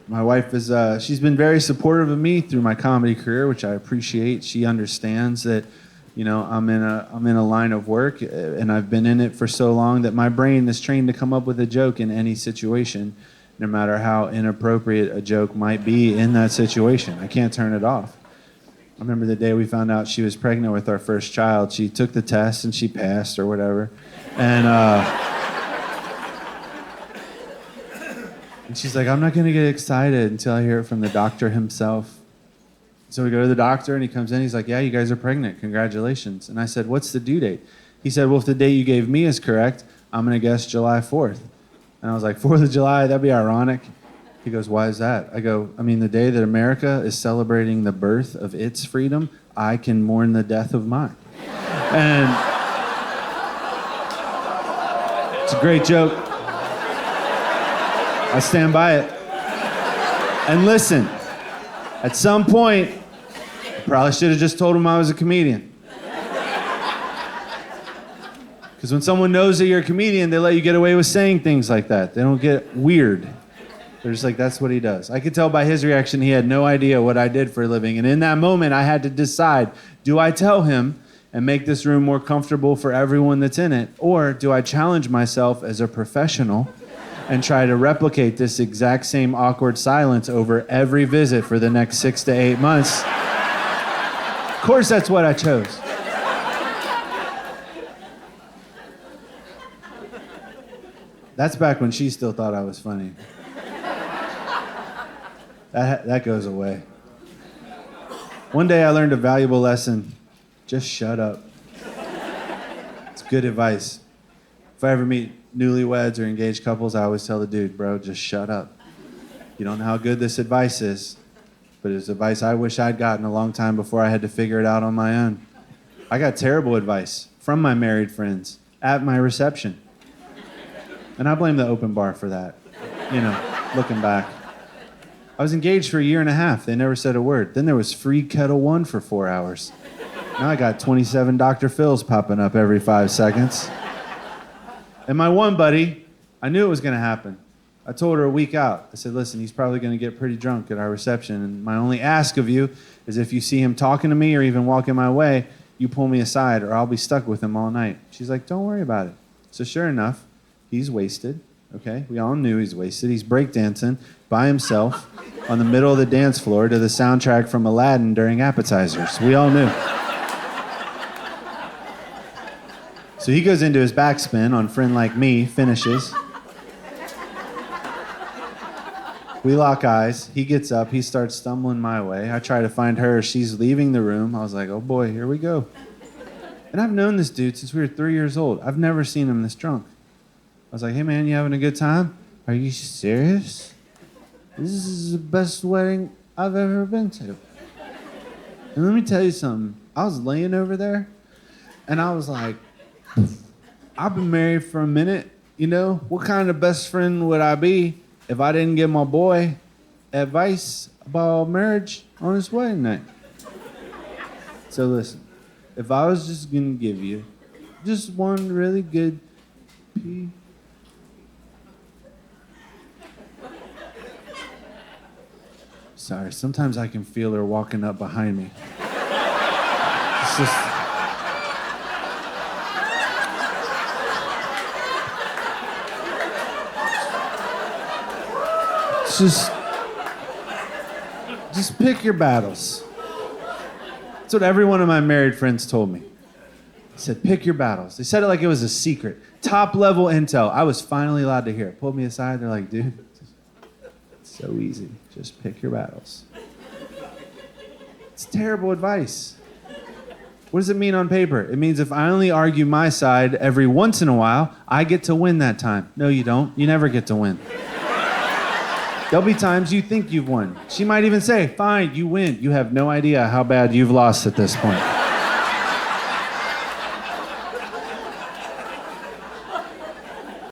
My wife is, she's been very supportive of me through my comedy career, which I appreciate. She understands that, I'm in a line of work, and I've been in it for so long that my brain is trained to come up with a joke in any situation, no matter how inappropriate a joke might be in that situation. I can't turn it off. I remember the day we found out she was pregnant with our first child. She took the test and she passed or whatever. And she's like, I'm not going to get excited until I hear it from the doctor himself. So we go to the doctor and he comes in. He's like, yeah, you guys are pregnant. Congratulations. And I said, what's the due date? He said, well, if the date you gave me is correct, I'm going to guess July 4th. And I was like, 4th of July? That'd be ironic. He goes, why is that? I go, the day that America is celebrating the birth of its freedom, I can mourn the death of mine. And it's a great joke. I stand by it. And listen, at some point, I probably should have just told him I was a comedian. Because when someone knows that you're a comedian, they let you get away with saying things like that. They don't get weird. They're just like, that's what he does. I could tell by his reaction he had no idea what I did for a living. And in that moment, I had to decide, do I tell him and make this room more comfortable for everyone that's in it? Or do I challenge myself as a professional and try to replicate this exact same awkward silence over every visit for the next 6 to 8 months? Of course, that's what I chose. That's back when she still thought I was funny. That goes away. One day I learned a valuable lesson. Just shut up. It's good advice. If I ever meet newlyweds or engaged couples, I always tell the dude, bro, just shut up. You don't know how good this advice is, but it's advice I wish I'd gotten a long time before I had to figure it out on my own. I got terrible advice from my married friends at my reception. And I blame the open bar for that, looking back. I was engaged for 1.5 years. They never said a word. Then there was free Kettle One for 4 hours. Now I got 27 Dr. Phil's popping up every 5 seconds. And my one buddy, I knew it was going to happen. I told her a week out. I said, listen, he's probably going to get pretty drunk at our reception. And my only ask of you is if you see him talking to me or even walking my way, you pull me aside or I'll be stuck with him all night. She's like, don't worry about it. So sure enough, he's wasted. Okay, we all knew he's wasted. He's breakdancing by himself on the middle of the dance floor to the soundtrack from Aladdin during appetizers. We all knew. So he goes into his backspin on Friend Like Me, finishes. We lock eyes. He gets up. He starts stumbling my way. I try to find her. She's leaving the room. I was like, oh boy, here we go. And I've known this dude since we were 3 years old. I've never seen him this drunk. I was like, hey man, you having a good time? Are you serious? This is the best wedding I've ever been to. And let me tell you something. I was laying over there and I was like, I've been married for a minute, What kind of best friend would I be if I didn't give my boy advice about marriage on his wedding night? So listen, if I was just gonna give you just one really good piece. Sorry, sometimes I can feel her walking up behind me. It's just pick your battles. That's what every one of my married friends told me. They said, pick your battles. They said it like it was a secret. Top level intel. I was finally allowed to hear it. Pulled me aside. They're like, dude, it's so easy. Just pick your battles. It's terrible advice. What does it mean on paper? It means if I only argue my side every once in a while, I get to win that time. No, you don't. You never get to win. There'll be times you think you've won. She might even say, fine, you win. You have no idea how bad you've lost at this point.